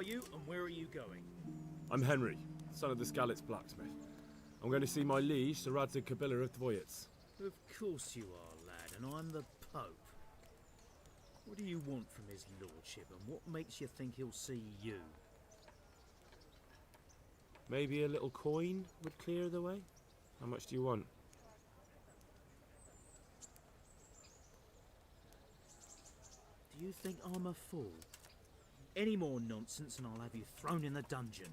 are you, and where are you going? I'm Henry, son of the Skalitz blacksmith. I'm going to see my liege, Sir Rattay Kabila of Dvoyets. Of course you are, lad, and I'm the Pope. What do you want from his lordship, and what makes you think he'll see you? Maybe a little coin would clear the way? How much do you want? Do you think I'm a fool? Any more nonsense and I'll have you thrown in the dungeon.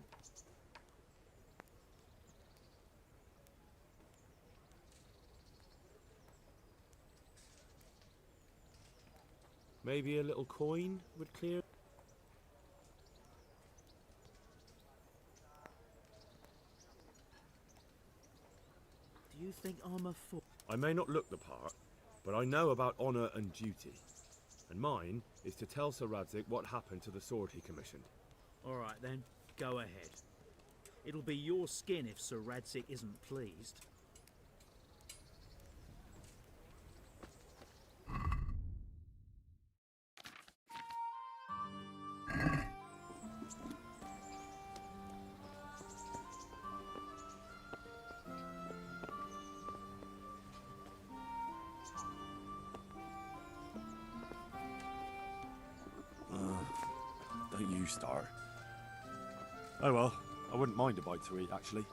Maybe a little coin would clear... Do you think I'm a fool? I may not look the part, but I know about honour and duty. And mine is to tell Sir Rattay what happened to the sword he commissioned. All right then, go ahead. It'll be your skin if Sir Rattay isn't pleased. Don't you start. Oh well, I wouldn't mind a bite to eat, actually.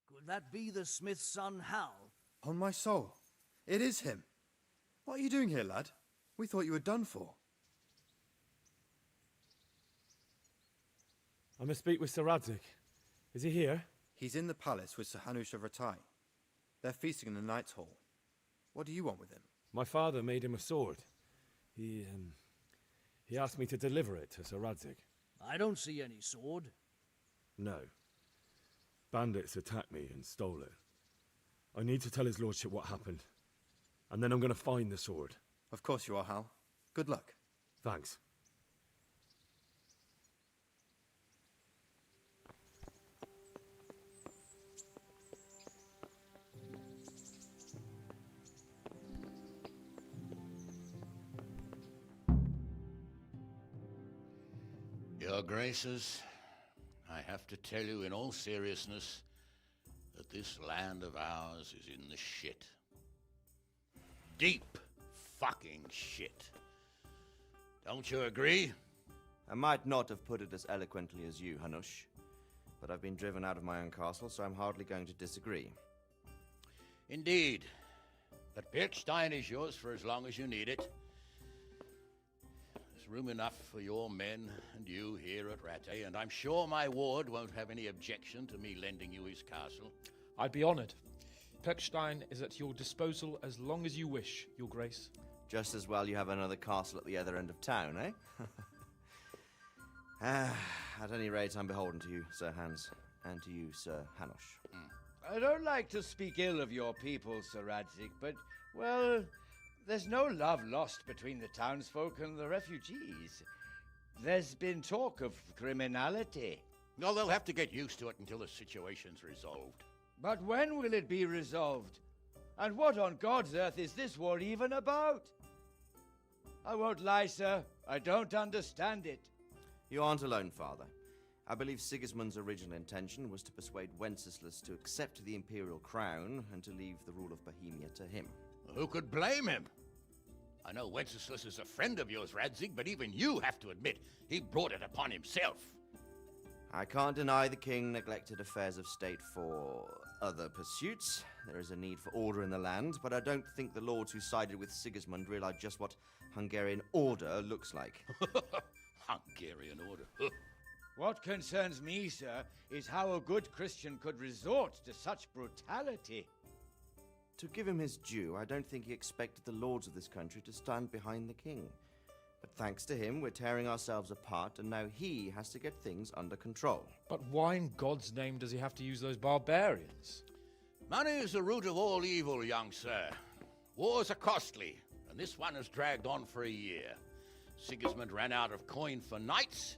Could that be the smith's son, Hal? On my soul, it is him. What are you doing here, lad? We thought you were done for. I must speak with Sir Rattay. Is he here? He's in the palace with Sir Hanush of Rattay. They're feasting in the Knight's Hall. What do you want with him? My father made him a sword. He asked me to deliver it to Sir Rattay. I don't see any sword. No. Bandits attacked me and stole it. I need to tell his lordship what happened. And then I'm going to find the sword. Of course you are, Hal. Good luck. Thanks. Your Graces, I have to tell you in all seriousness that this land of ours is in the shit. Deep fucking shit. Don't you agree? I might not have put it as eloquently as you, Hanush, but I've been driven out of my own castle, so I'm hardly going to disagree. Indeed. But Birkstein is yours for as long as you need it. There's room enough for your men and you here at Rattay, and I'm sure my ward won't have any objection to me lending you his castle. I'd be honoured. Birkstein is at your disposal as long as you wish, Your Grace. Just as well you have another castle at the other end of town, eh? At any rate, I'm beholden to you, Sir Hans, and to you, Sir Hanush. I don't like to speak ill of your people, Sir Rattay, but, well, there's no love lost between the townsfolk and the refugees. There's been talk of criminality. No, they'll have to get used to it until the situation's resolved. But when will it be resolved? And what on God's earth is this war even about? I won't lie, sir. I don't understand it. You aren't alone, Father. I believe Sigismund's original intention was to persuade Wenceslas to accept the imperial crown and to leave the rule of Bohemia to him. Who could blame him? I know Wenceslas is a friend of yours, Radzig, but even you have to admit he brought it upon himself. I can't deny the king neglected affairs of state for other pursuits. There is a need for order in the land, but I don't think the lords who sided with Sigismund realized just what Hungarian order looks like. Hungarian order? What concerns me, sir, is how a good Christian could resort to such brutality. To give him his due, I don't think he expected the lords of this country to stand behind the king. But thanks to him, we're tearing ourselves apart, and now he has to get things under control. But why in God's name does he have to use those barbarians? Money is the root of all evil, young sir. Wars are costly, and this one has dragged on for a year. Sigismund ran out of coin for knights,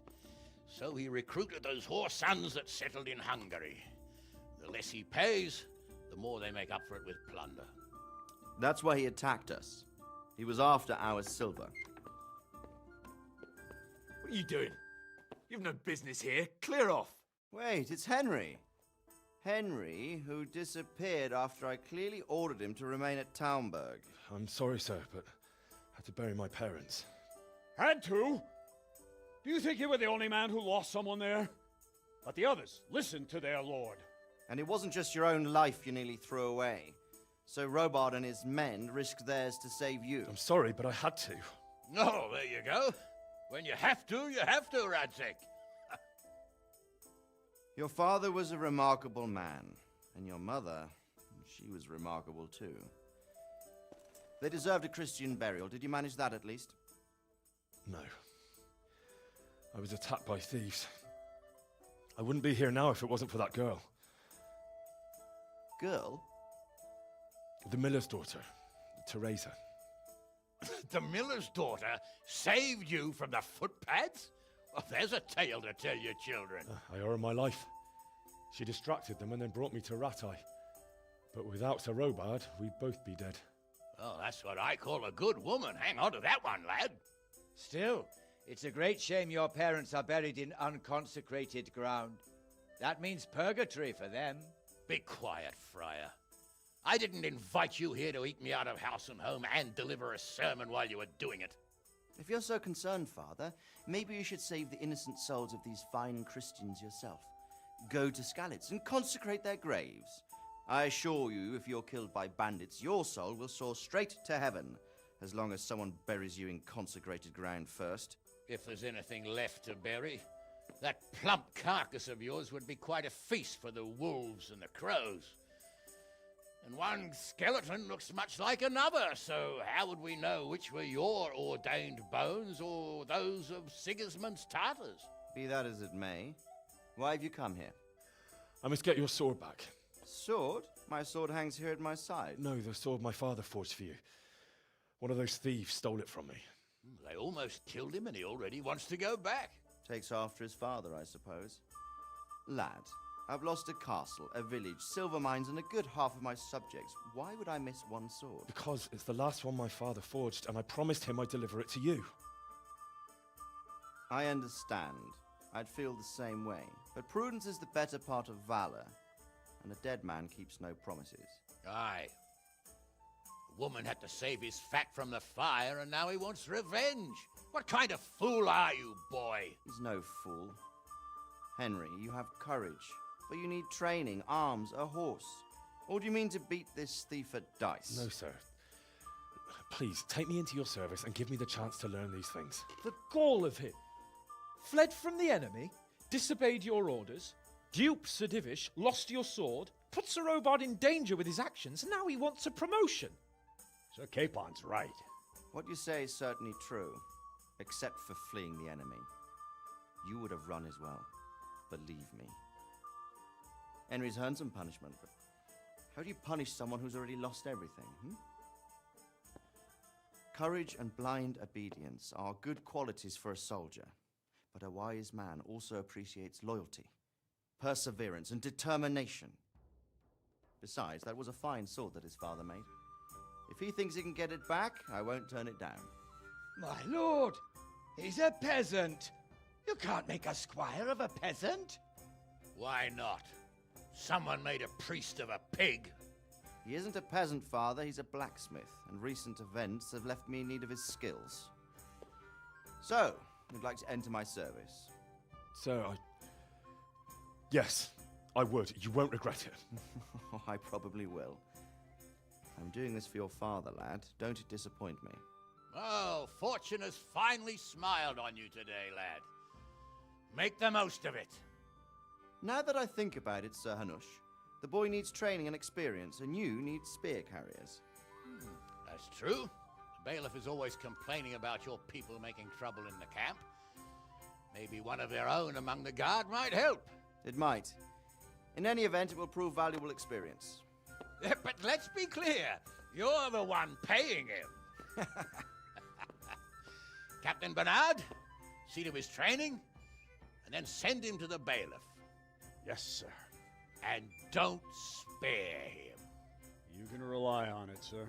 so he recruited those whore sons that settled in Hungary. The less he pays, the more they make up for it with plunder. That's why he attacked us. He was after our silver. What are you doing? You've no business here. Clear off. Wait, it's Henry. Henry, who disappeared after I clearly ordered him to remain at Townburg. I'm sorry, sir, but I had to bury my parents. Had to? Do you think you were the only man who lost someone there? But the others listened to their lord. And it wasn't just your own life you nearly threw away. So Robard and his men risked theirs to save you. I'm sorry, but I had to. Oh, there you go. When you have to, Rattay. Your father was a remarkable man, and your mother, she was remarkable too. They deserved a Christian burial. Did you manage that at least? No. I was attacked by thieves. I wouldn't be here now if it wasn't for that girl. Girl? The miller's daughter, Teresa. The miller's daughter saved you from the footpads? Well, there's a tale to tell your children. I owe her my life. She distracted them and then brought me to Rattay. But without Sir Robard, we'd both be dead. Oh, that's what I call a good woman. Hang on to that one, lad. Still, it's a great shame your parents are buried in unconsecrated ground. That means purgatory for them. Be quiet, friar. I didn't invite you here to eke me out of house and home and deliver a sermon while you were doing it. If you're so concerned, Father, maybe you should save the innocent souls of these fine Christians yourself. Go to Skalitz and consecrate their graves. I assure you, if you're killed by bandits, your soul will soar straight to heaven, as long as someone buries you in consecrated ground first. If there's anything left to bury, that plump carcass of yours would be quite a feast for the wolves and the crows. And one skeleton looks much like another, so how would we know which were your ordained bones or those of Sigismund's Tartars? Be that as it may, why have you come here? I must get your sword back. Sword? My sword hangs here at my side. No, the sword my father forged for you. One of those thieves stole it from me. They almost killed him and he already wants to go back. Takes after his father, I suppose. Lad, I've lost a castle, a village, silver mines, and a good half of my subjects. Why would I miss one sword? Because it's the last one my father forged, and I promised him I'd deliver it to you. I understand. I'd feel the same way. But prudence is the better part of valor, and a dead man keeps no promises. Aye. The woman had to save his fat from the fire, and now he wants revenge. What kind of fool are you, boy? He's no fool. Henry, you have courage, but you need training, arms, a horse. Or do you mean to beat this thief at dice? No, sir. Please, take me into your service and give me the chance to learn these things. The gall of him. Fled from the enemy, disobeyed your orders, duped Sir Divish, lost your sword, put Sir Robard in danger with his actions, and now he wants a promotion. Sir Capon's right. What you say is certainly true, except for fleeing the enemy. You would have run as well, believe me. Henry's earned some punishment, but how do you punish someone who's already lost everything, Courage and blind obedience are good qualities for a soldier, but a wise man also appreciates loyalty, perseverance, and determination. Besides, that was a fine sword that his father made. If he thinks he can get it back, I won't turn it down. My lord, he's a peasant. You can't make a squire of a peasant. Why not? Someone made a priest of a pig. He isn't a peasant, Father, he's a blacksmith, and recent events have left me in need of his skills. So, you'd like to enter my service? Sir, Yes, I would. You won't regret it. I probably will. I'm doing this for your father, lad. Don't it disappoint me. Oh, fortune has finally smiled on you today, lad. Make the most of it. Now that I think about it, Sir Hanush, the boy needs training and experience, and you need spear carriers. That's true. bailiff is always complaining about your people making trouble in the camp. Maybe one of their own among the guard might help. It might. In any event, it will prove valuable experience. But let's be clear, you're the one paying him. Captain Bernard, see to his training, and then send him to the bailiff. Yes, sir. And don't spare him. You can rely on it, sir.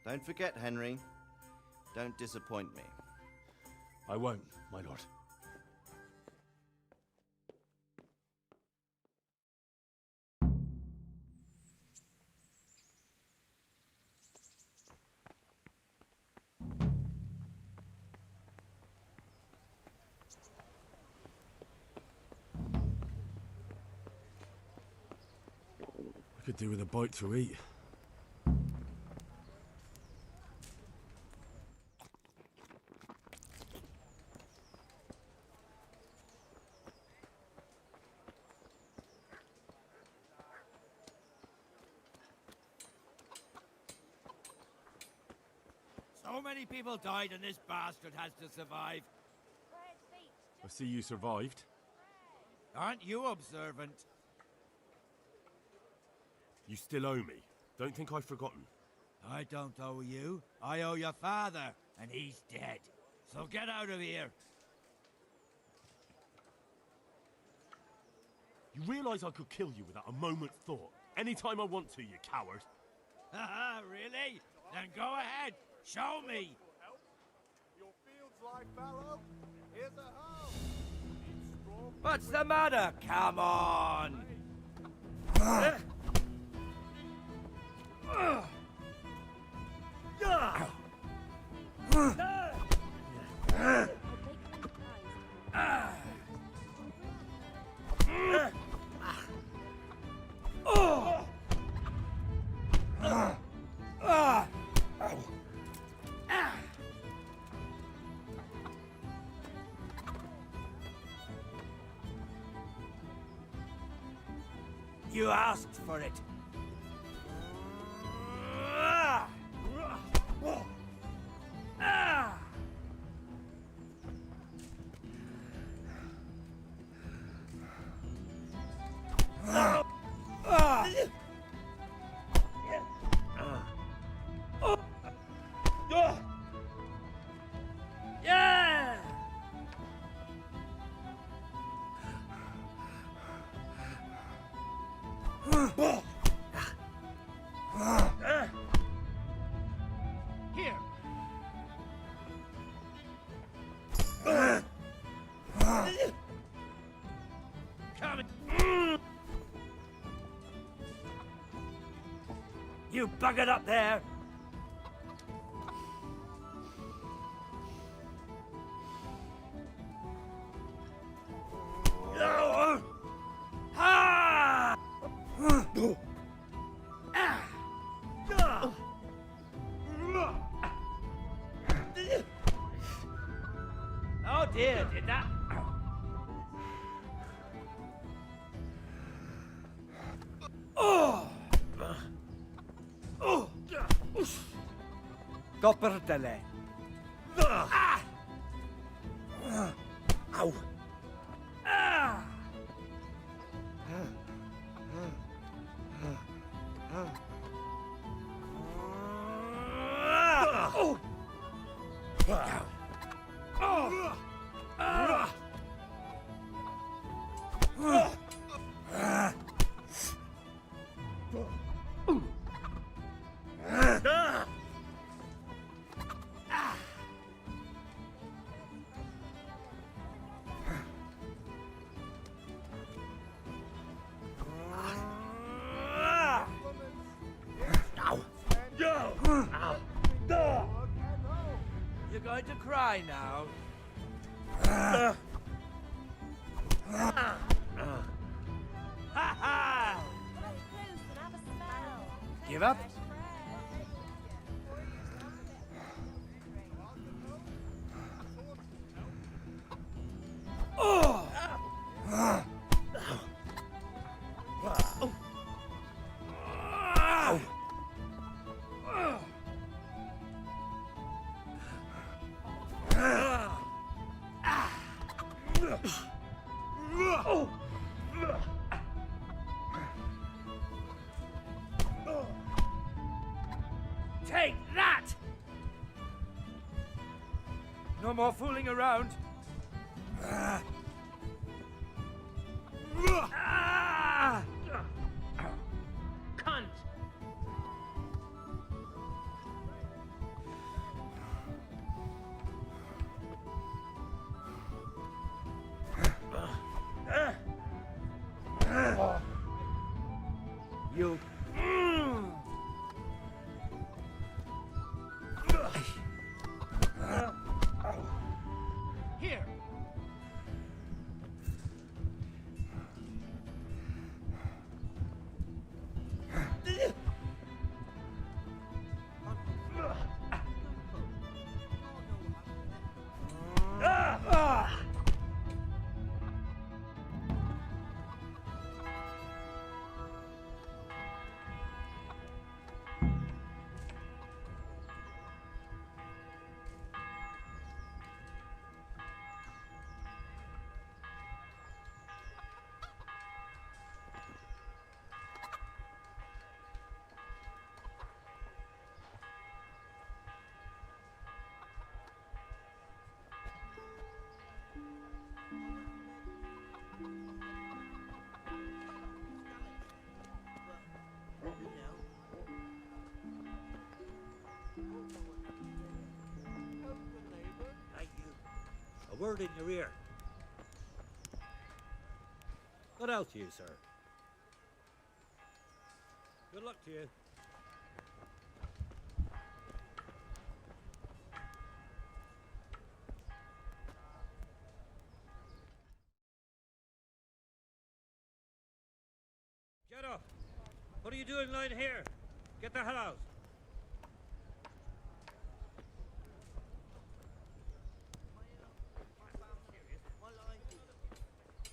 Don't forget, Henry. Don't disappoint me. I won't, my lord. I could do with a bite to eat. So many people died and this bastard has to survive. I see you survived. Aren't you observant? You still owe me. Don't think I've forgotten. I don't owe you. I owe your father, and he's dead. So get out of here. You realise I could kill you without a moment's thought? Anytime I want to, you coward. Haha, really? Then go ahead. Show me. Your fields lie fallow. Here's a hoe. What's the matter? Come on. You asked for it. Here. Come. You buggered up there. Oh dear, did that? Coppertele. Ow. You're going to cry now. Give up? that! No more fooling around. Cunt! You. Here. A word in your ear. Good health to you, sir. Good luck to you. Get up! What are you doing lying here? Get the hell out!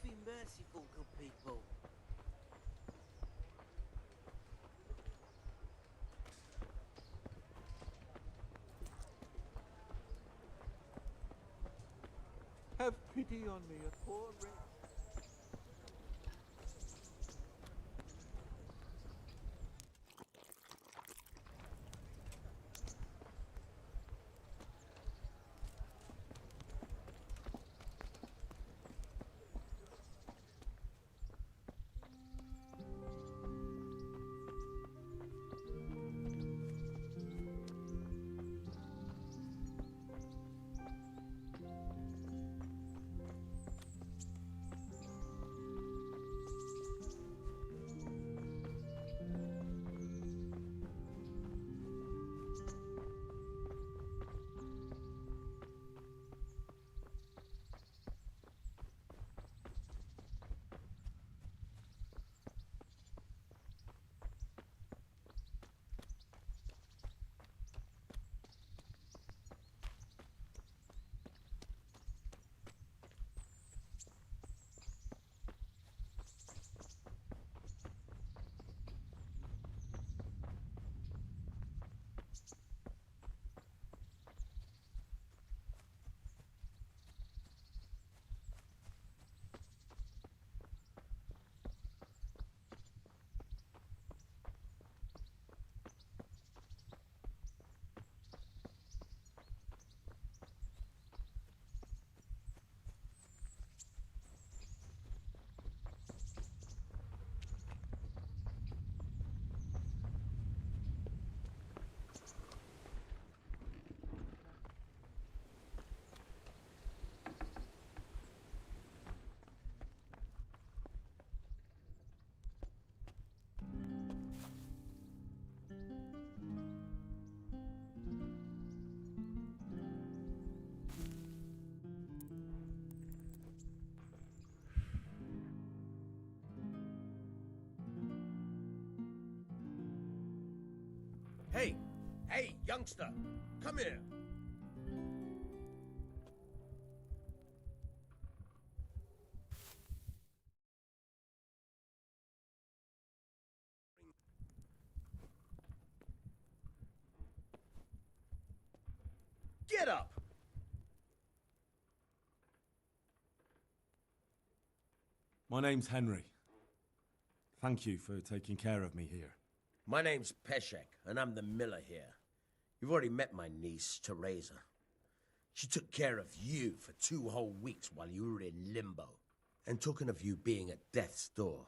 Be merciful, good people. Have pity on me, a poor wretch. Hey! Hey, youngster! Come here! Get up! My name's Henry. Thank you for taking care of me here. My name's Peshek, and I'm the miller here. You've already met my niece, Teresa. She took care of you for 2 whole weeks while you were in limbo. And talking of you being at death's door,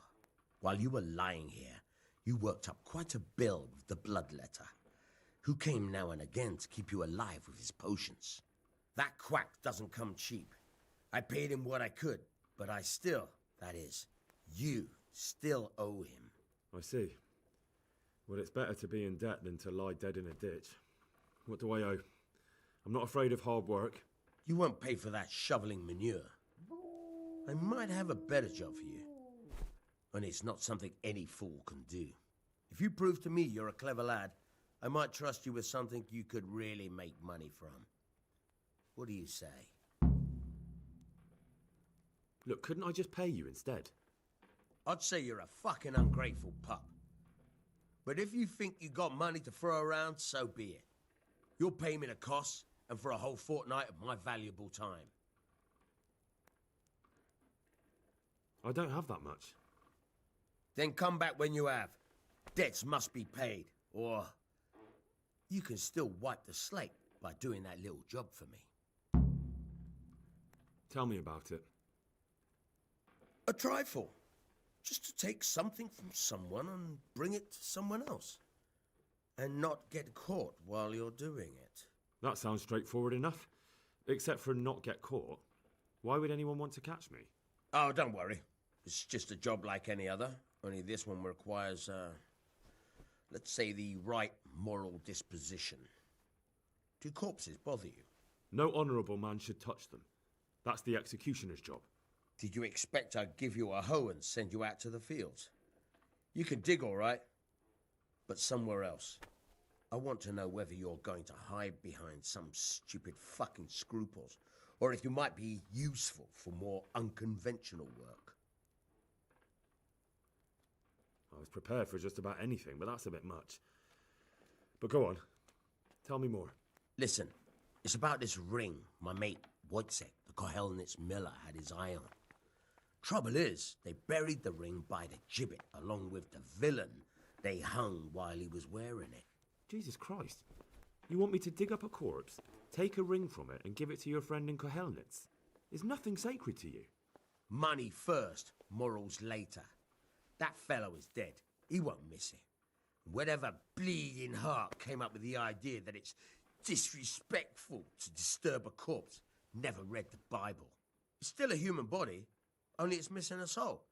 while you were lying here, you worked up quite a bill with the bloodletter, who came now and again to keep you alive with his potions. That quack doesn't come cheap. I paid him what I could, but I still, that is, you still owe him. I see. Well, it's better to be in debt than to lie dead in a ditch. What do I owe? I'm not afraid of hard work. You won't pay for that shoveling manure. I might have a better job for you. And it's not something any fool can do. If you prove to me you're a clever lad, I might trust you with something you could really make money from. What do you say? Look, couldn't I just pay you instead? I'd say you're a fucking ungrateful pup. But if you think you got money to throw around, so be it. You'll pay me the costs and for a whole fortnight of my valuable time. I don't have that much. Then come back when you have. Debts must be paid, or you can still wipe the slate by doing that little job for me. Tell me about it. A trifle. Just to take something from someone and bring it to someone else. And not get caught while you're doing it. That sounds straightforward enough. Except for not get caught. Why would anyone want to catch me? Oh, don't worry. It's just a job like any other. Only this one requires, let's say, the right moral disposition. Do corpses bother you? No honourable man should touch them. That's the executioner's job. Did you expect I'd give you a hoe and send you out to the fields? You can dig all right, but somewhere else. I want to know whether you're going to hide behind some stupid fucking scruples, or if you might be useful for more unconventional work. I was prepared for just about anything, but that's a bit much. But go on. Tell me more. Listen, it's about this ring my mate Wojciech, the Kohelnitz miller, had his eye on. Trouble is, they buried the ring by the gibbet along with the villain they hung while he was wearing it. Jesus Christ. You want me to dig up a corpse, take a ring from it, and give it to your friend in Kohelnitz? Is nothing sacred to you? Money first, morals later. That fellow is dead. He won't miss it. Whatever bleeding heart came up with the idea that it's disrespectful to disturb a corpse never read the Bible. It's still a human body, only it's missing a soul.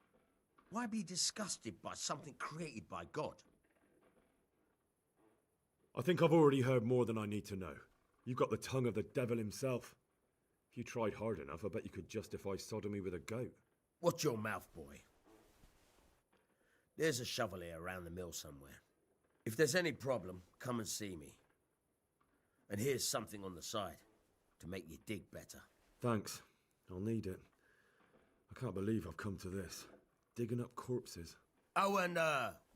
Why be disgusted by something created by God? I think I've already heard more than I need to know. You've got the tongue of the devil himself. If you tried hard enough, I bet you could justify sodomy with a goat. Watch your mouth, boy. There's a shovel here around the mill somewhere. If there's any problem, come and see me. And here's something on the side to make you dig better. Thanks. I'll need it. I can't believe I've come to this. Digging up corpses. Oh, and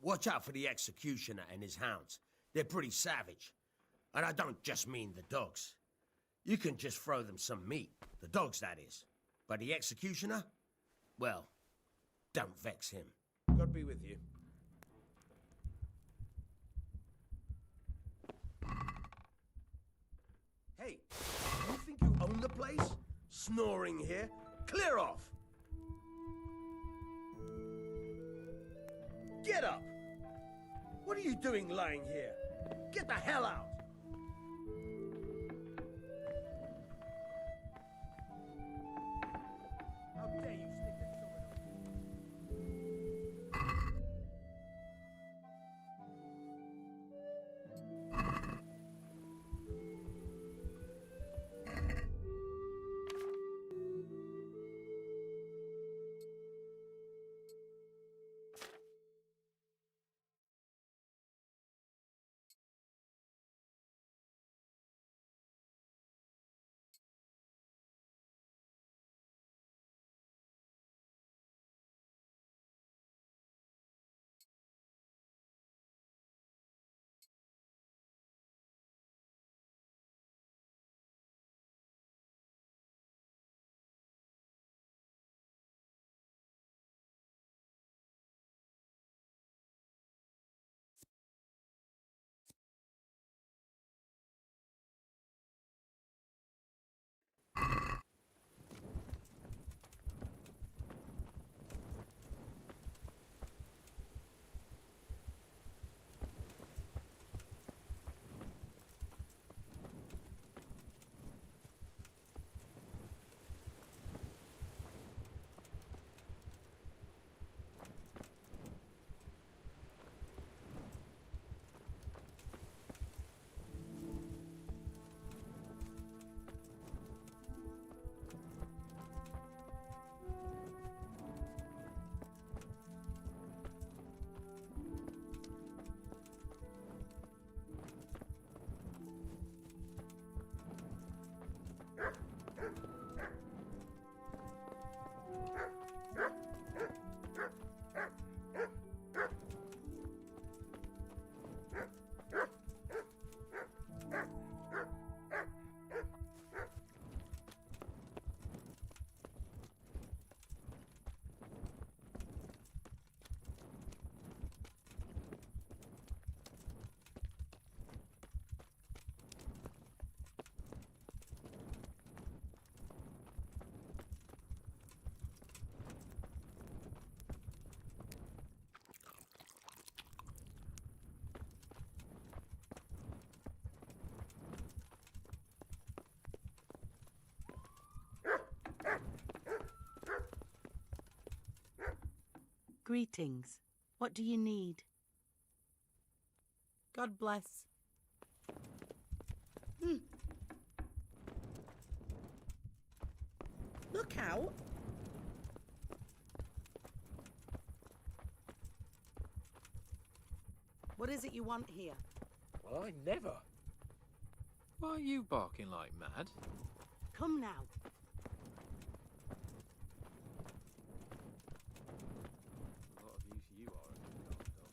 watch out for the executioner and his hounds. They're pretty savage. And I don't just mean the dogs. You can just throw them some meat. The dogs, that is. But the executioner? Well, don't vex him. God be with you. Hey, you think you own the place? Snoring here? Clear off! Get up! What are you doing lying here? Get the hell out! Greetings. What do you need? God bless. Look out. What is it you want here? Well, I never. Why are you barking like mad? Come now. A lot of use you are as a guard dog.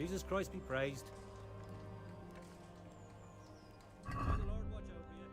Jesus Christ be praised. May the Lord watch over you.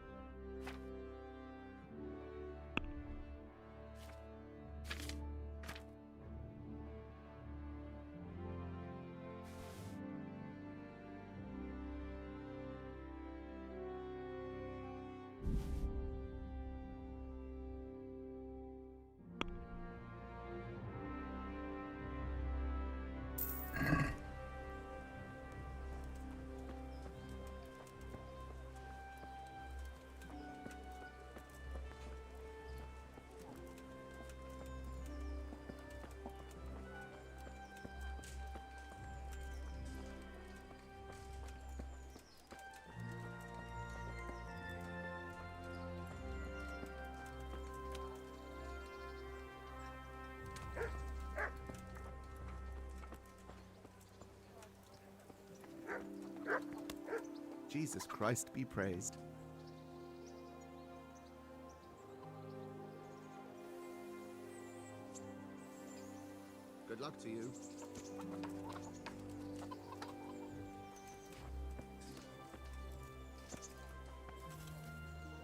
Jesus Christ be praised. Good luck to you.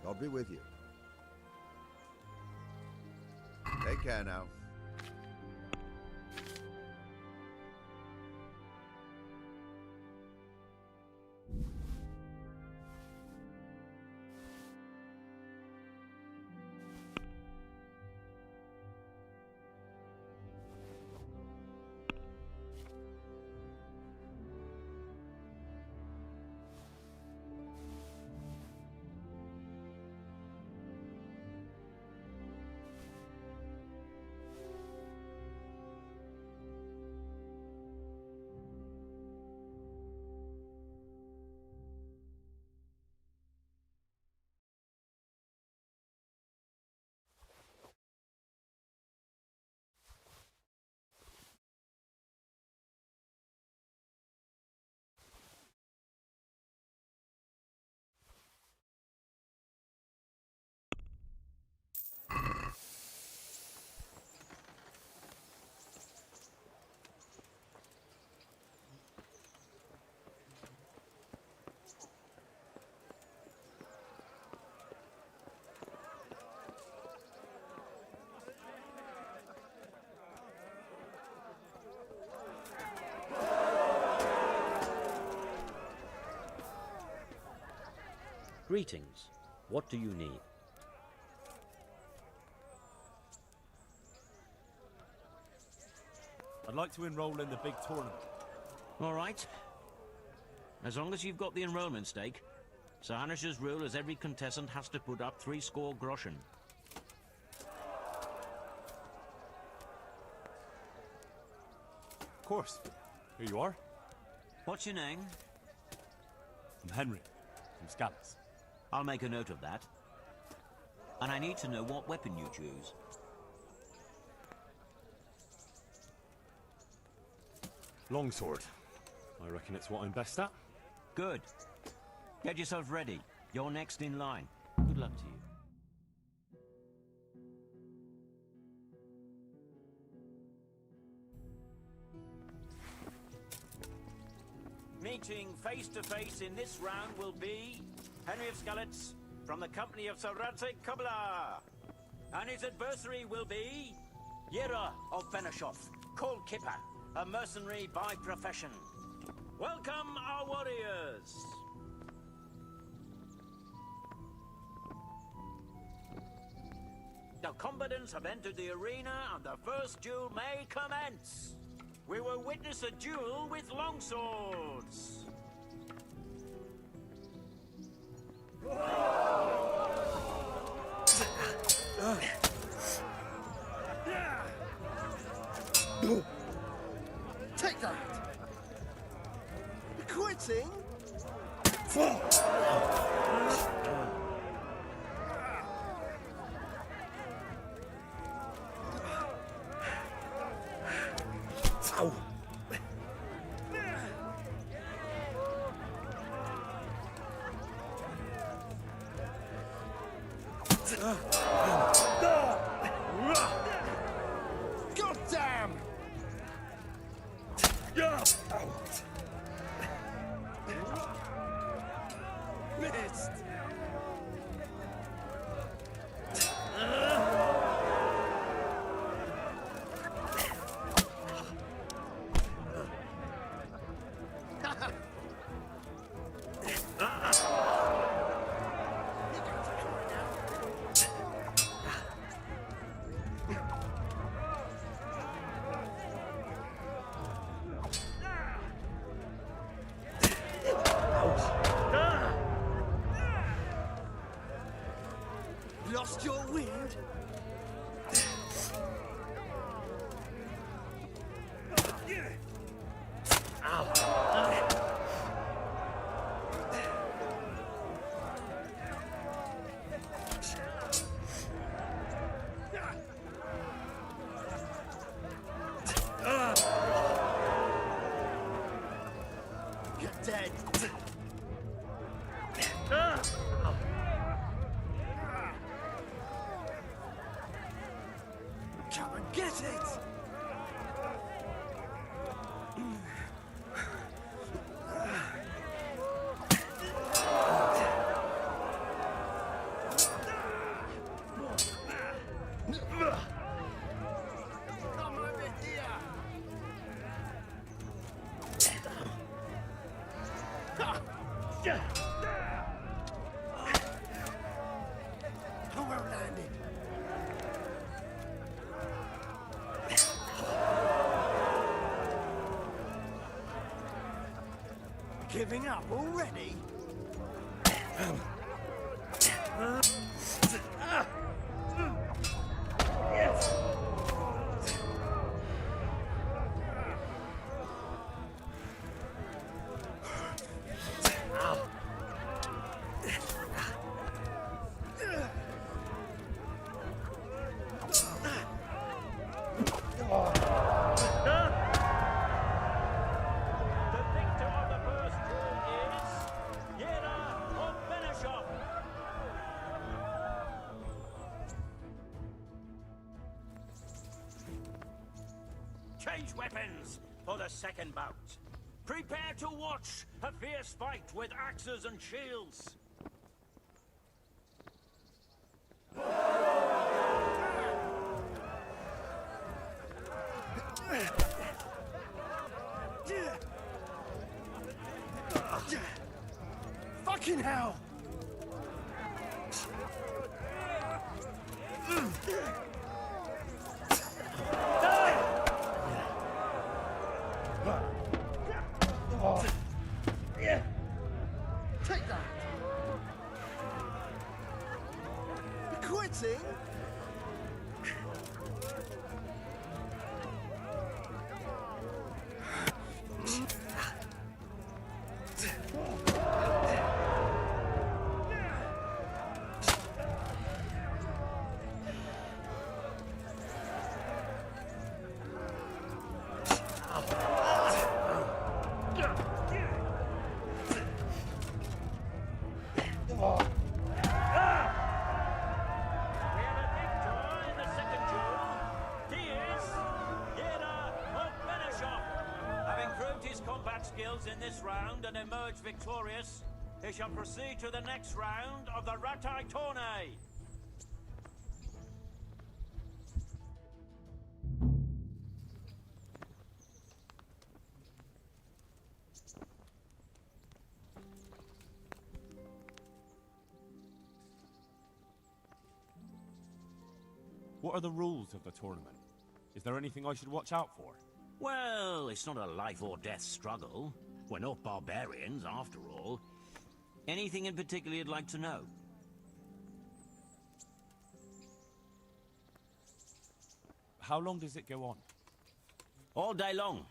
God be with you. Take care now. Greetings. What do you need? I'd like to enroll in the big tournament. All right. As long as you've got the enrollment stake, Sir Hanish's rule is every contestant has to put up 60 groschen. Of course. Here you are. What's your name? I'm Henry, from Scallis. I'll make a note of that. And I need to know what weapon you choose. Longsword. I reckon it's what I'm best at. Good. Get yourself ready. You're next in line. Good luck to you. Meeting face to face in this round will be Henry of Skalitz from the company of Sir Rattay Kubla. And his adversary will be Yera of Benashov, called Kipper, a mercenary by profession. Welcome, our warriors! The combatants have entered the arena and the first duel may commence. We will witness a duel with longswords. Take that! You're quitting? Ow! God damn! You're dead. Come and get it! Come over here. Well landed. Giving up already? Change weapons for the second bout. Prepare to watch a fierce fight with axes and shields. Fucking hell! Take that! You're quitting? Skills in this round and emerge victorious, he shall proceed to the next round of the Rattay tourney. What are the rules of the tournament? Is there anything I should watch out for? Well, it's not a life or death struggle. We're not barbarians, after all. Anything in particular you'd like to know? How long does it go on? All day long.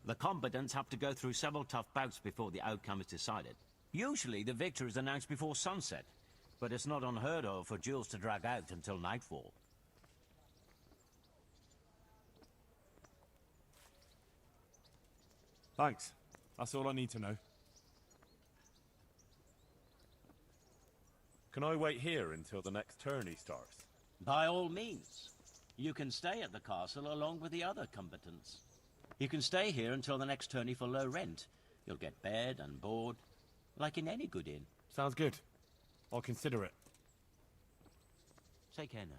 The combatants have to go through several tough bouts before the outcome is decided. Usually the victor is announced before sunset, but it's not unheard of for duels to drag out until nightfall. Thanks. That's all I need to know. Can I wait here until the next tourney starts? By all means. You can stay at the castle along with the other combatants. You can stay here until the next tourney for low rent. You'll get bed and board, like in any good inn. Sounds good. I'll consider it. Take care now.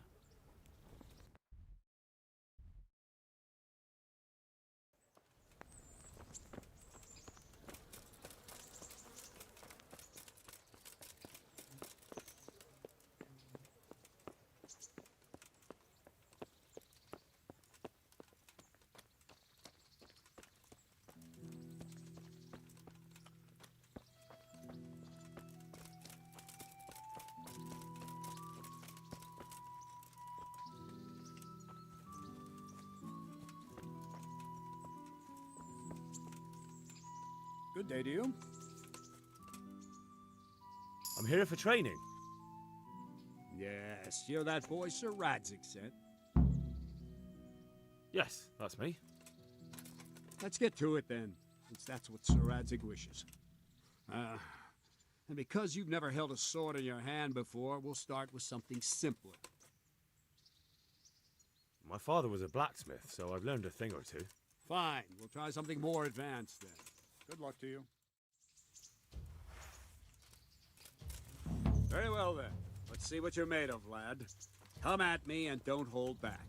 Good day to you. I'm here for training. Yes, you're that boy Sir Radzik sent. Yes, that's me. Let's get to it then. since that's what Sir Radzig wishes. And because you've never held a sword in your hand before, we'll start with something simpler. My father was a blacksmith, so I've learned a thing or two. Fine, we'll try something more advanced then. Good luck to you. Very well then. Let's see what you're made of, lad. Come at me and don't hold back.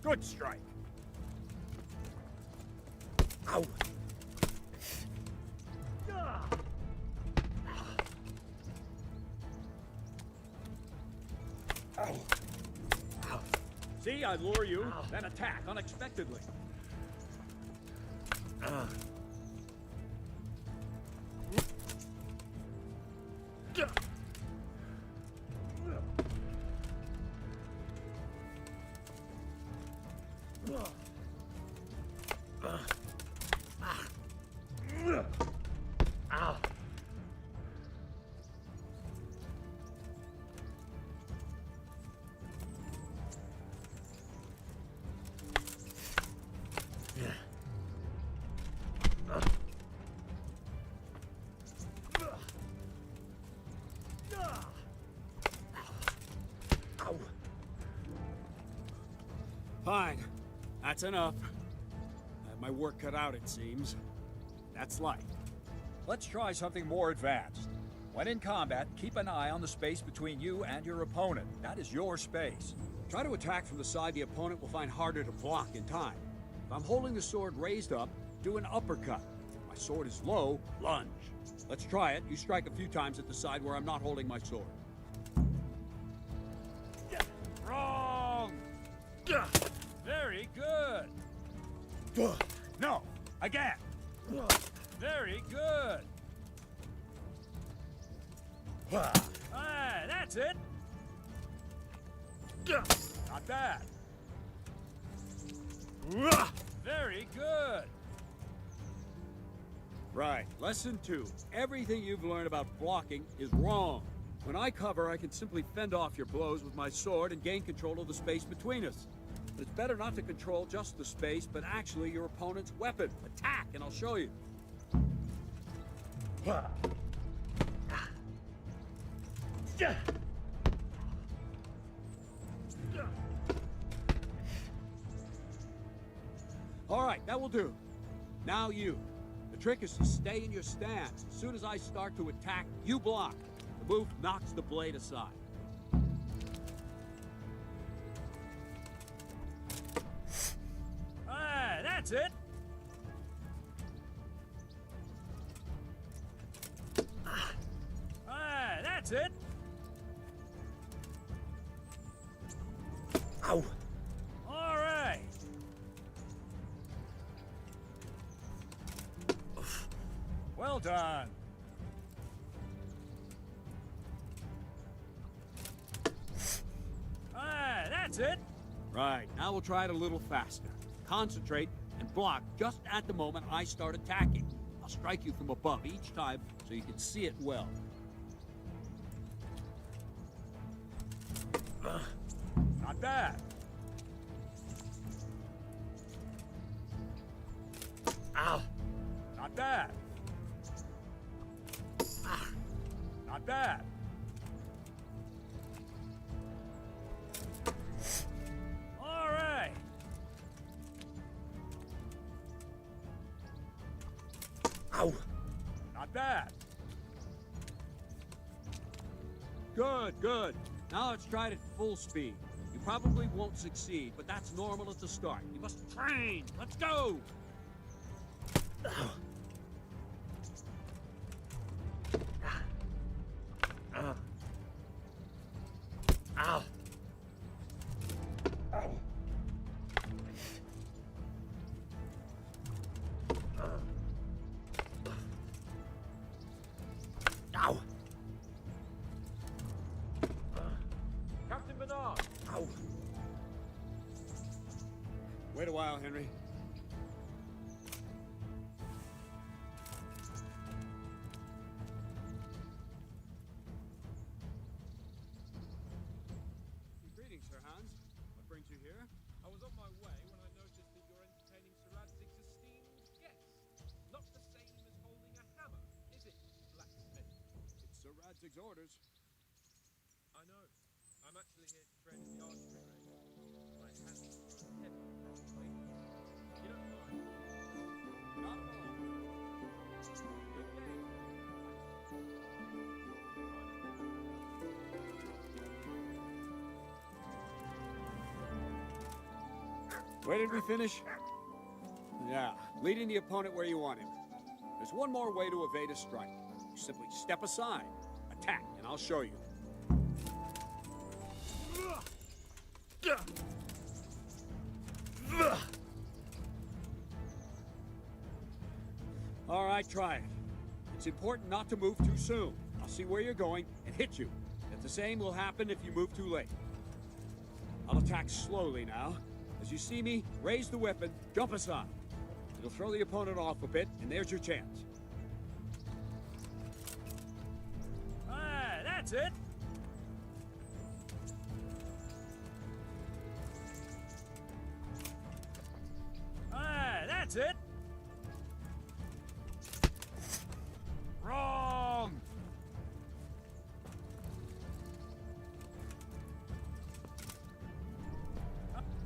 Good strike. Ow! Ow! Ow! See, I lure you, then attack unexpectedly. Fine. That's enough. I have my work cut out, it seems. That's life. Let's try something more advanced. When in combat, keep an eye on the space between you and your opponent. That is your space. Try to attack from the side the opponent will find harder to block in time. If I'm holding the sword raised up, do an uppercut. If my sword is low, lunge. Let's try it. You strike a few times at the side where I'm not holding my sword. Wrong! Very good. No, again. Very good. That's it. Not bad. Very good. Right. Lesson 2. Everything you've learned about blocking is wrong. When I cover, I can simply fend off your blows with my sword and gain control of the space between us. But it's better not to control just the space, but actually your opponent's weapon. Attack, and I'll show you. All right, that will do. Now you. The trick is to stay in your stance. As soon as I start to attack, you block. The move knocks the blade aside. That's it. That's it. Ow! All right. Well done. That's it. Right, now we'll try it a little faster. Concentrate and block just at the moment I start attacking. I'll strike you from above each time so you can see it well. Not bad. Ow! Not bad. Not bad. All right. Ow! Not bad. Good, good. Now let's try it at full speed. You probably won't succeed, but that's normal at the start. You must train. Let's go! Ow! Ow! Ow! Ow! Captain Bernard. Ow! Wait a while, Henry. Greetings, Sir Hans. What brings you here? Radzig's orders. I know. I'm actually here to train in the archery range. My hands are heavy from training. You don't mind? Not at all. Good game. Where did we finish? Yeah, leading the opponent where you want him. There's one more way to evade a strike. You simply step aside, attack, and I'll show you. All right, try it. It's important not to move too soon. I'll see where you're going and hit you. And the same will happen if you move too late. I'll attack slowly now. As you see me, raise the weapon, jump aside. It'll throw the opponent off a bit, and there's your chance. Ah, that's it. Ah, that's it. Wrong.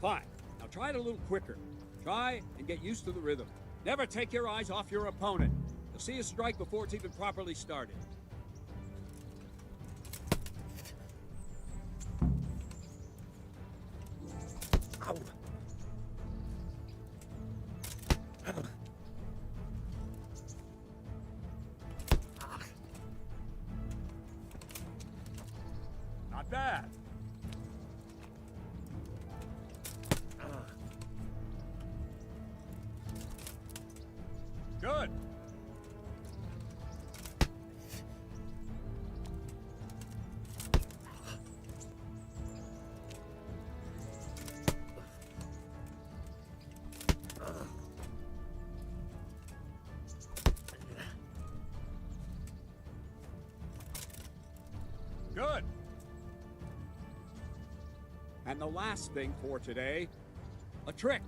Fine. Now try it a little quicker. Try and get used to the rhythm. Never take your eyes off your opponent. You'll see a strike before it's even properly started. Ow. Not bad. Good. Good. And the last thing for today, a trick.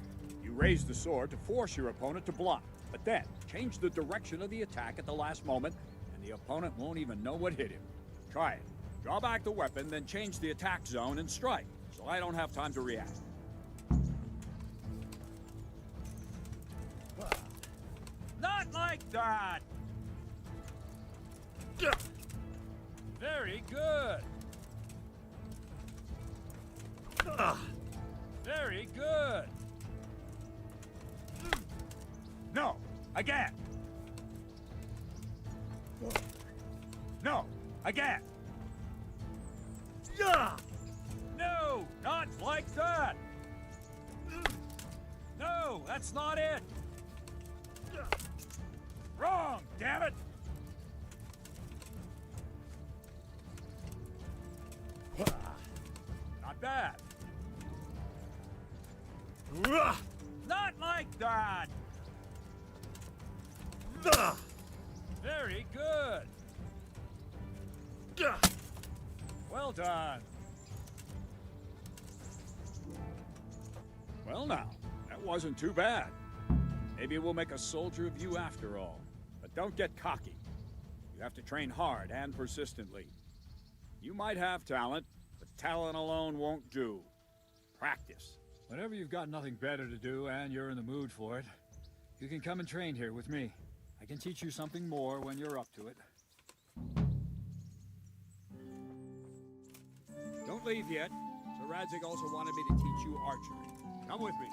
You raise the sword to force your opponent to block, but then change the direction of the attack at the last moment, and the opponent won't even know what hit him. Try it. Draw back the weapon, then change the attack zone and strike, so I don't have time to react. Not like that. Very good. Very good. No, again. No, again. No, not like that. No, that's not it. Wrong, damn it. Not bad. Not like that. Very good. Well done. Well now, that wasn't too bad. Maybe we'll make a soldier of you after all. But don't get cocky. You have to train hard and persistently. You might have talent, but talent alone won't do. Practice. Whenever you've got nothing better to do and you're in the mood for it, you can come and train here with me. I can teach you something more when you're up to it. Don't leave yet. Sir Radzig also wanted me to teach you archery. Come with me.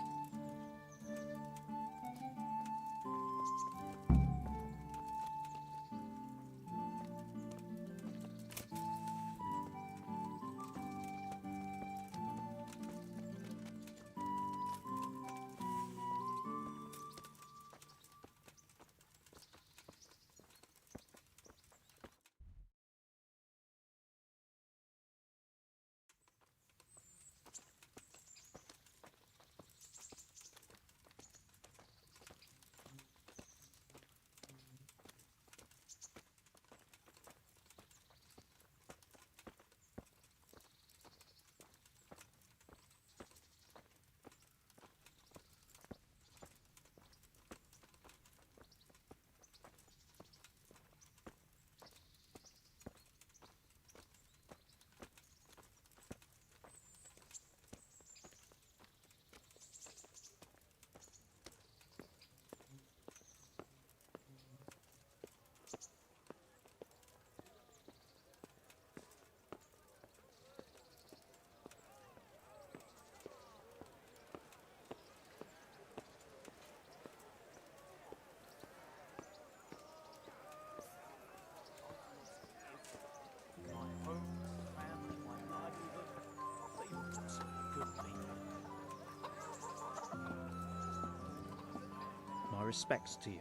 respects to you.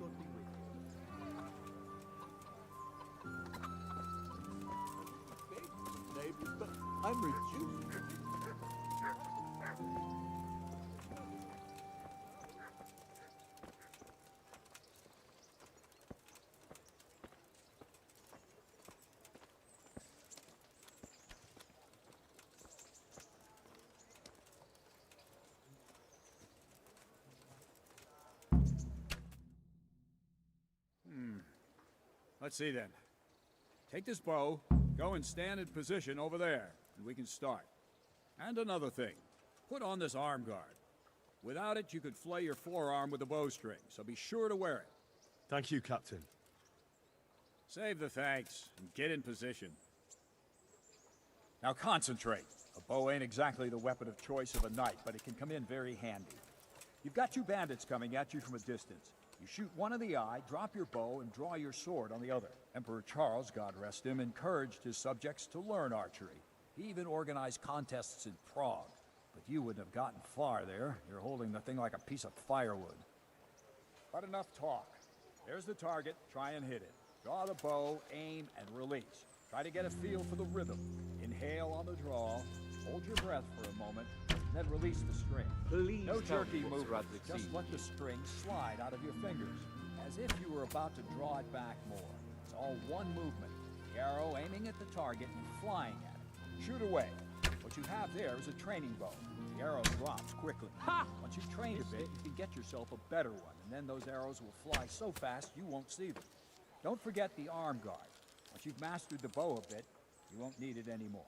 God be with you. Neighbors, but I'm reduced. Let's see then. Take this bow, go and stand in position over there, and we can start. And another thing, put on this arm guard. Without it, you could flay your forearm with a bowstring, so be sure to wear it. Thank you, Captain. Save the thanks, and get in position. Now concentrate. A bow ain't exactly the weapon of choice of a knight, but it can come in very handy. You've got two bandits coming at you from a distance. You shoot one in the eye, drop your bow, and draw your sword on the other. Emperor Charles, God rest him, encouraged his subjects to learn archery. He even organized contests in Prague. But you wouldn't have gotten far there. You're holding the thing like a piece of firewood. But enough talk. There's the target. Try and hit it. Draw the bow, aim, and release. Try to get a feel for the rhythm. Inhale on the draw. Hold your breath for a moment. Then release the string. Please no tell jerky me what's movement. Rattay Just siege. let the string slide out of your fingers, as if you were about to draw it back more. It's all one movement. The arrow aiming at the target and flying at it. Shoot away. What you have there is a training bow. The arrow drops quickly. Ha! Once you've trained a bit, you can get yourself a better one, and then those arrows will fly so fast you won't see them. Don't forget the arm guard. Once you've mastered the bow a bit, you won't need it anymore.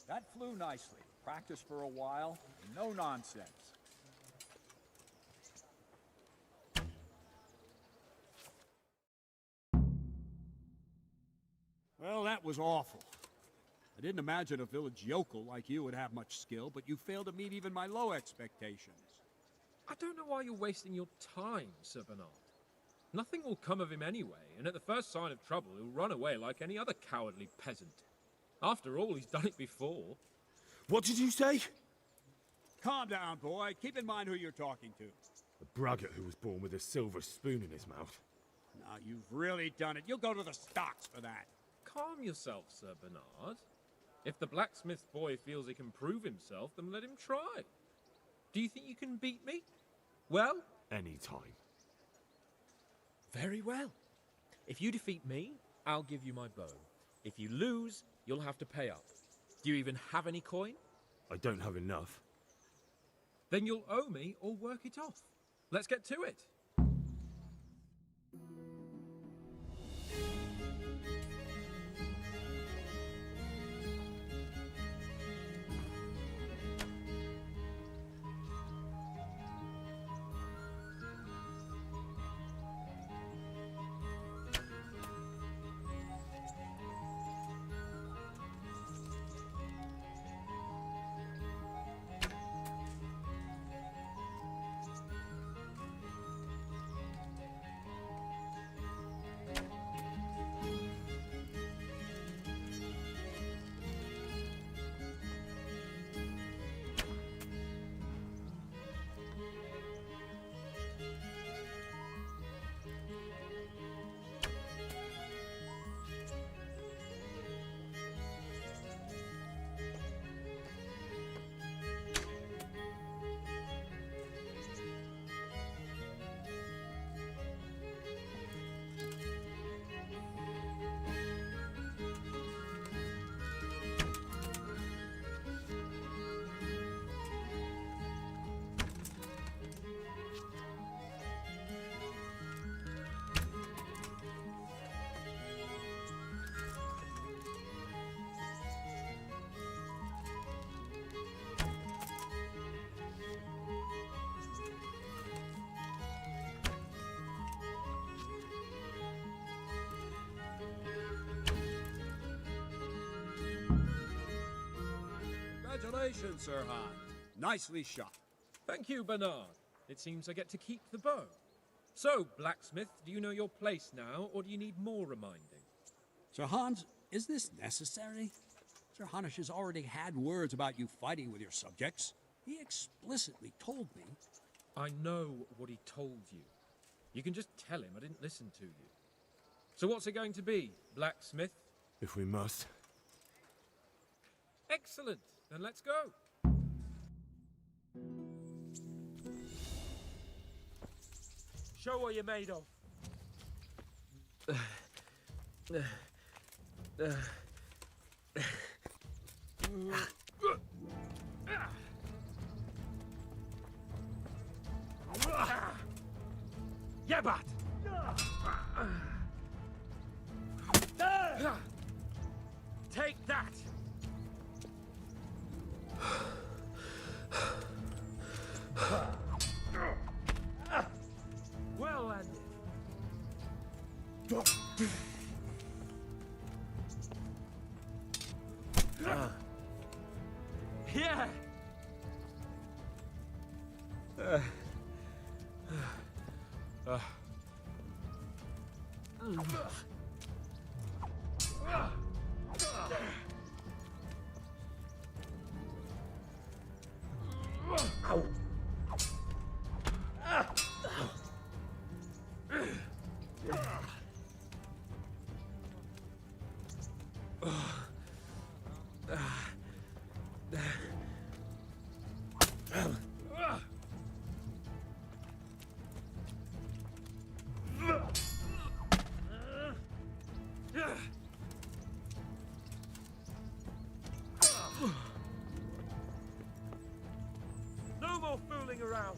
That flew nicely. Practice for a while, no nonsense. Well, that was awful. I didn't imagine a village yokel like you would have much skill, but you failed to meet even my low expectations. I don't know why you're wasting your time, Sir Bernard. Nothing will come of him anyway, and at the first sign of trouble, he'll run away like any other cowardly peasant. After all, he's done it before. What did you say? Calm down, boy. Keep in mind who you're talking to. A braggart who was born with a silver spoon in his mouth. Now, you've really done it. You'll go to the stocks for that. Calm yourself, Sir Bernard. If the blacksmith boy feels he can prove himself, then let him try. Do you think you can beat me? Well? Any time. Very well. If you defeat me, I'll give you my bow. If you lose, you'll have to pay up. Do you even have any coin? I don't have enough. Then you'll owe me or work it off. Let's get to it. Congratulations, Sir Han. Nicely shot. Thank you, Bernard. It seems I get to keep the bow. So, blacksmith, do you know your place now, or do you need more reminding? Sir Hans, is this necessary? Sir Hanush has already had words about you fighting with your subjects. He explicitly told me. I know what he told you. You can just tell him I didn't listen to you. So what's it going to be, blacksmith? If we must. Excellent. Then let's go. Show what you're made of. Yabat! Take that! Well landed. Yeah! Ow. No more fooling around.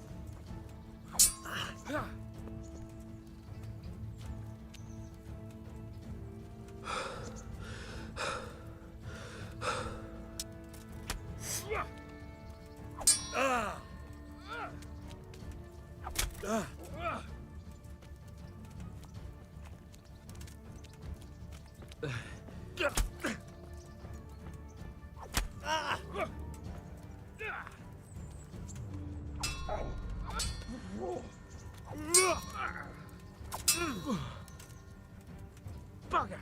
Bugger!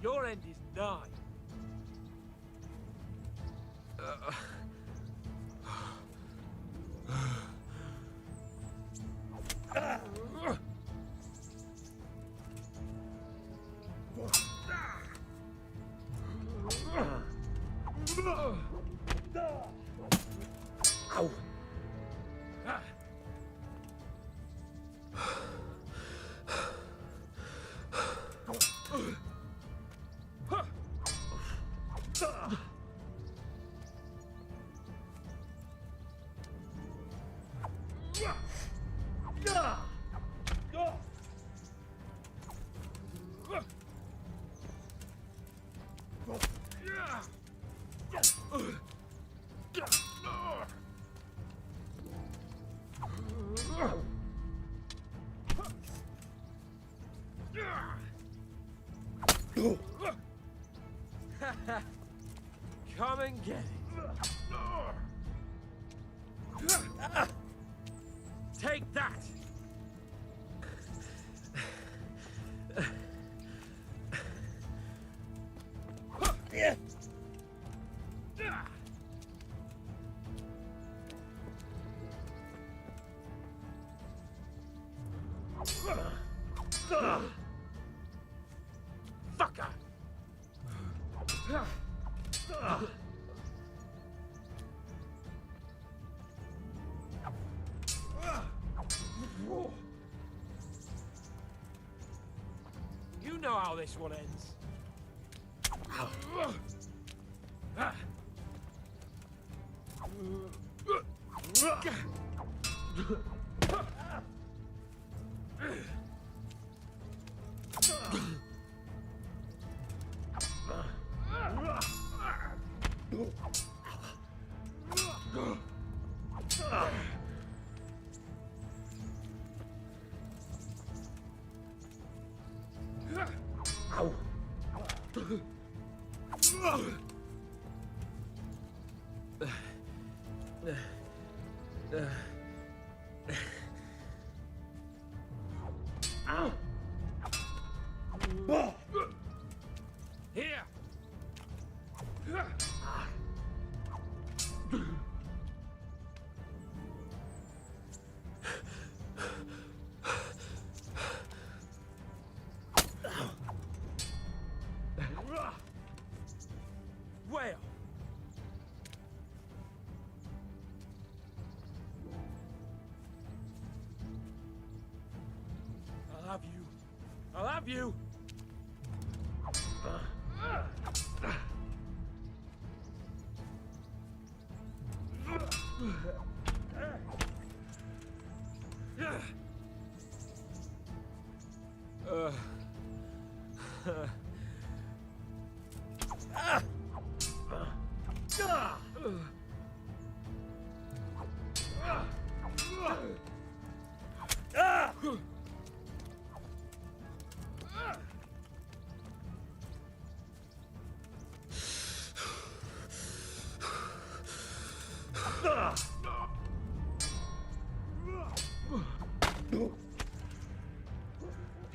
Your end is nigh. Ow. Come and get it. Take that. Fucker. You know how this one ends. Ow. have you. I'll have you.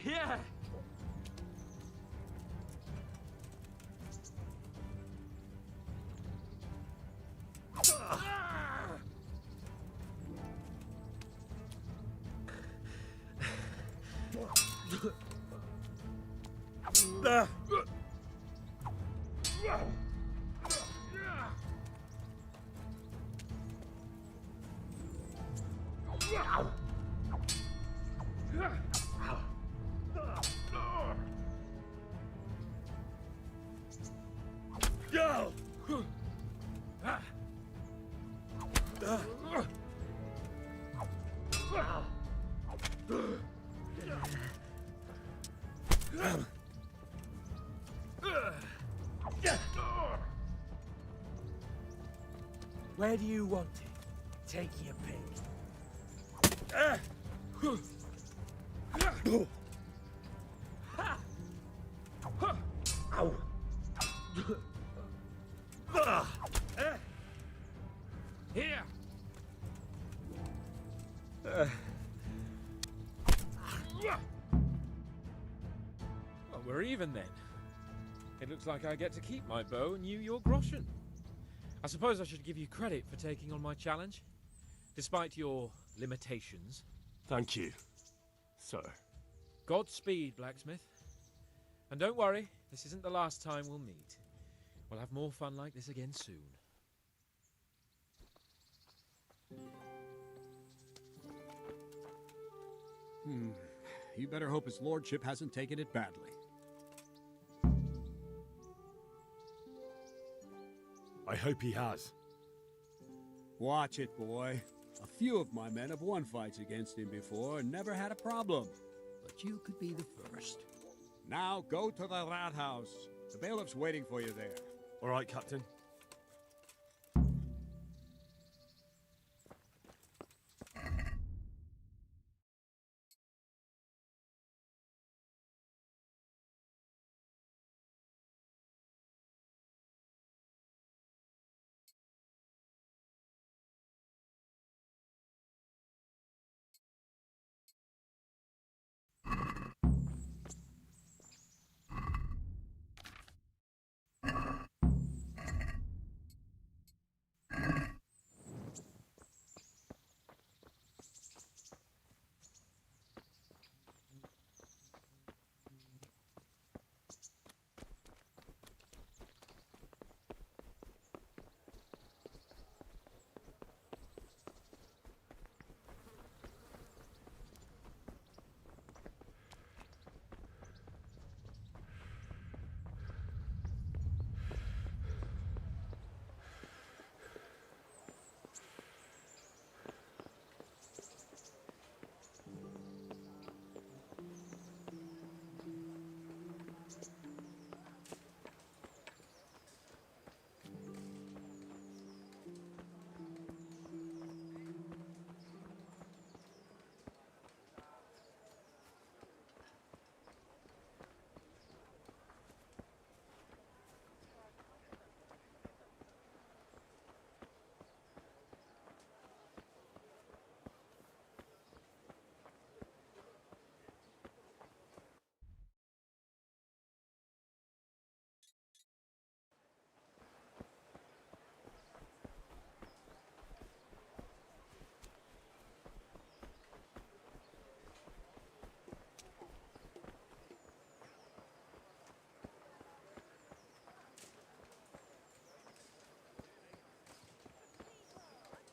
Yeah. Where do you want it? Take your pick. Ow. Here. Well, we're even then. It looks like I get to keep my bow and you your groschen. I suppose I should give you credit for taking on my challenge, despite your limitations. Thank you, sir. Godspeed, blacksmith. And don't worry, this isn't the last time we'll meet. We'll have more fun like this again soon. You better hope his lordship hasn't taken it badly. I hope he has. Watch it, boy. A few of my men have won fights against him before and never had a problem. But you could be the first. Now go to the rat house. The bailiff's waiting for you there. All right, Captain.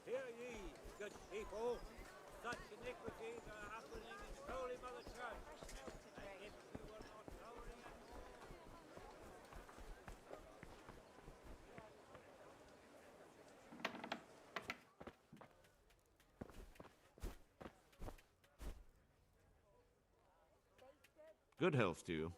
Hear ye, good people, such iniquities are happening in Holy Mother Church. Good health to you.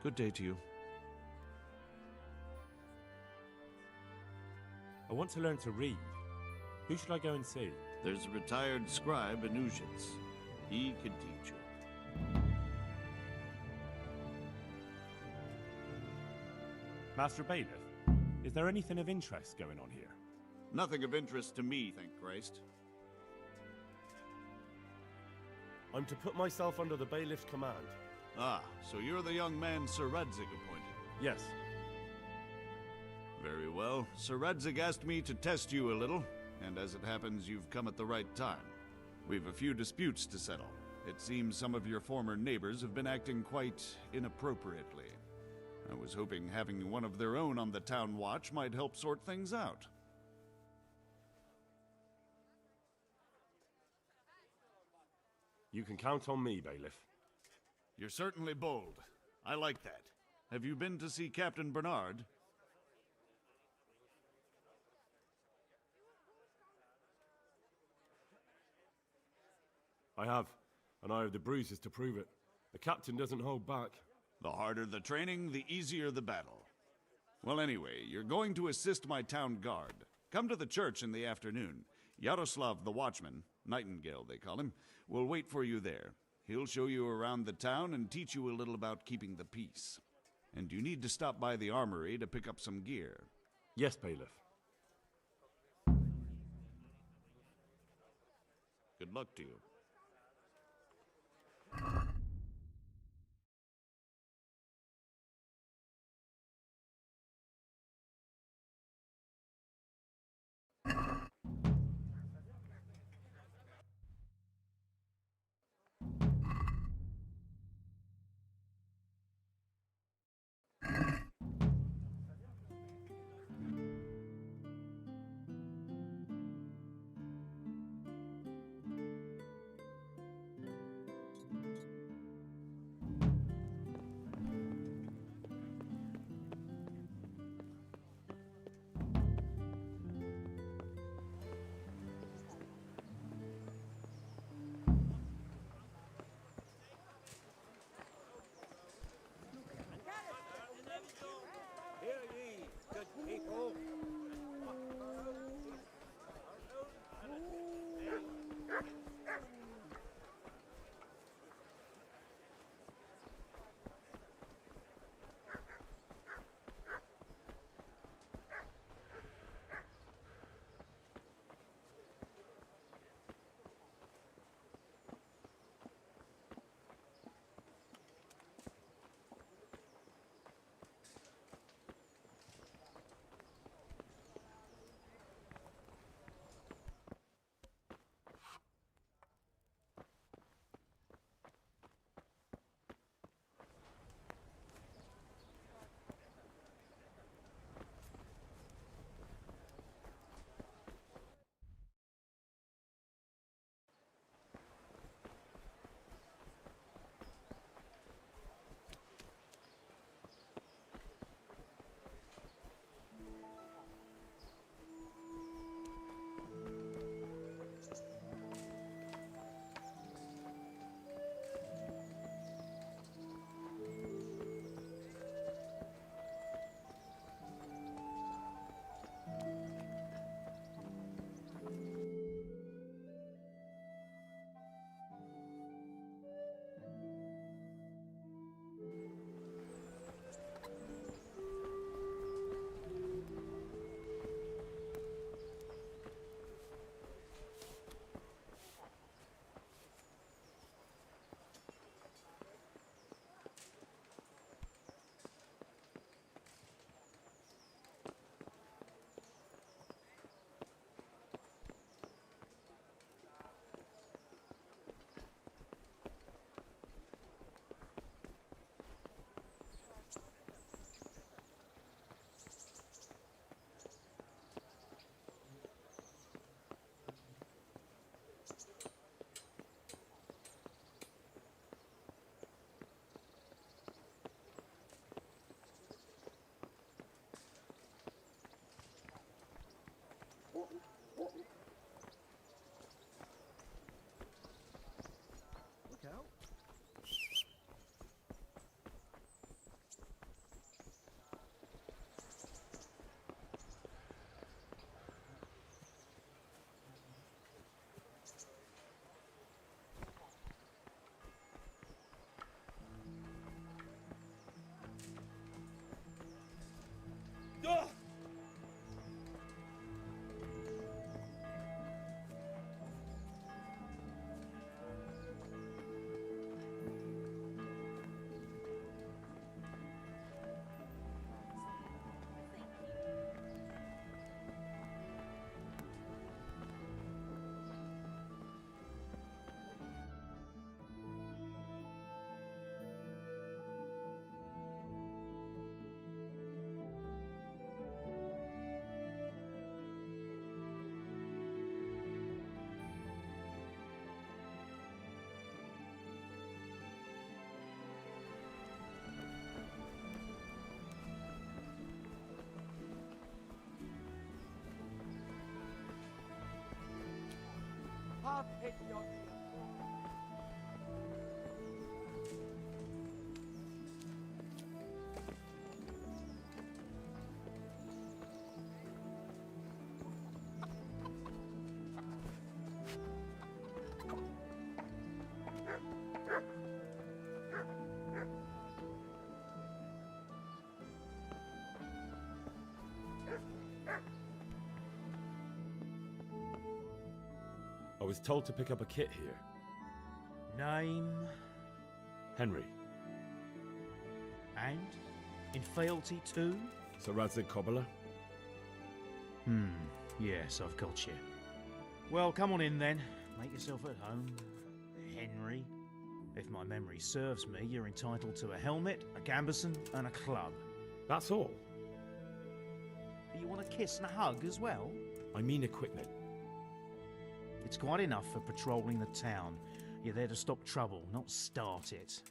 Good day to you. I want to learn to read. Who should I go and see? There's a retired scribe in Uzhitz. He can teach you. Master Bailiff, is there anything of interest going on here? Nothing of interest to me, thank Christ. I'm to put myself under the bailiff's command. Ah, so you're the young man Sir Radzig appointed? Yes. Very well. Sir Radzig asked me to test you a little, and as it happens, you've come at the right time. We've a few disputes to settle. It seems some of your former neighbors have been acting quite inappropriately. I was hoping having one of their own on the town watch might help sort things out. You can count on me, Bailiff. You're certainly bold. I like that. Have you been to see Captain Bernard? I have, and I have the bruises to prove it. The captain doesn't hold back. The harder the training, the easier the battle. Well, anyway, you're going to assist my town guard. Come to the church in the afternoon. Yaroslav the watchman, Nightingale they call him, will wait for you there. He'll show you around the town and teach you a little about keeping the peace. And you need to stop by the armory to pick up some gear. Yes, Bailiff. Good luck to you. I was told to pick up a kit here. Name Henry. and in fealty to? Sir Rattay Cobbler? Yes, I've got you. Well, come on in then. Make yourself at home, Henry. If my memory serves me, you're entitled to a helmet, a gambeson, and a club. That's all? Do you want a kiss and a hug as well? I mean equipment. It's quite enough for patrolling the town. You're there to stop trouble, not start it.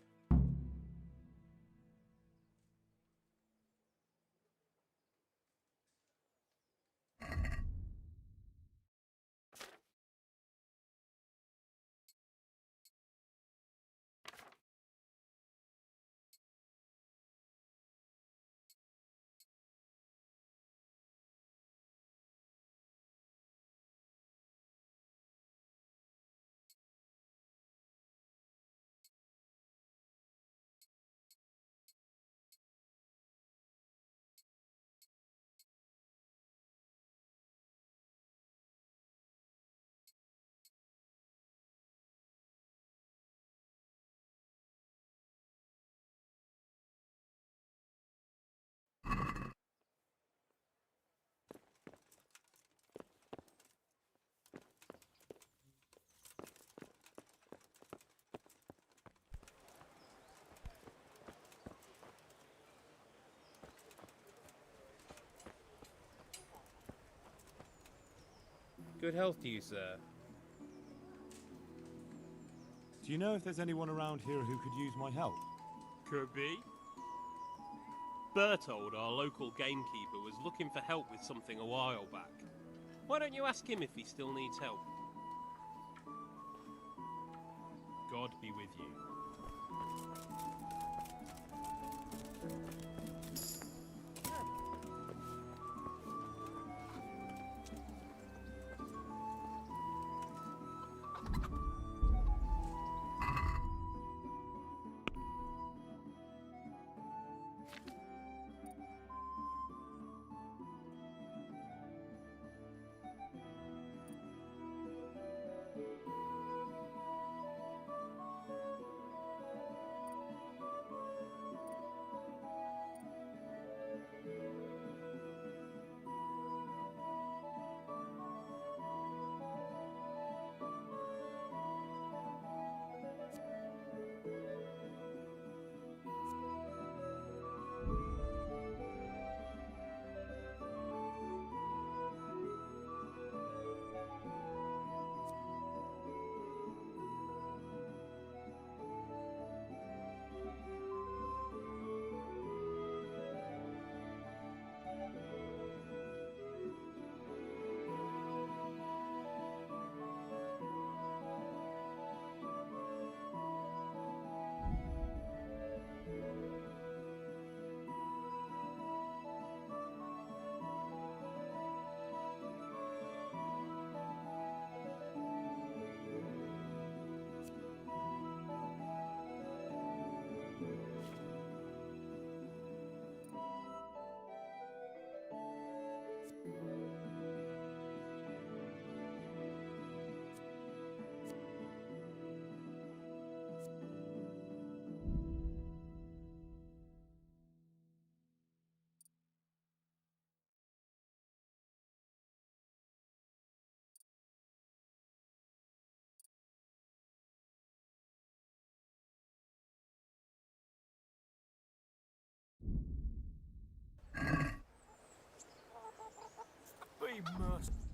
Good health to you, sir. Do you know if there's anyone around here who could use my help? Could be. Bertold, our local gamekeeper, was looking for help with something a while back. Why don't you ask him if he still needs help? God be with you. Be merciful.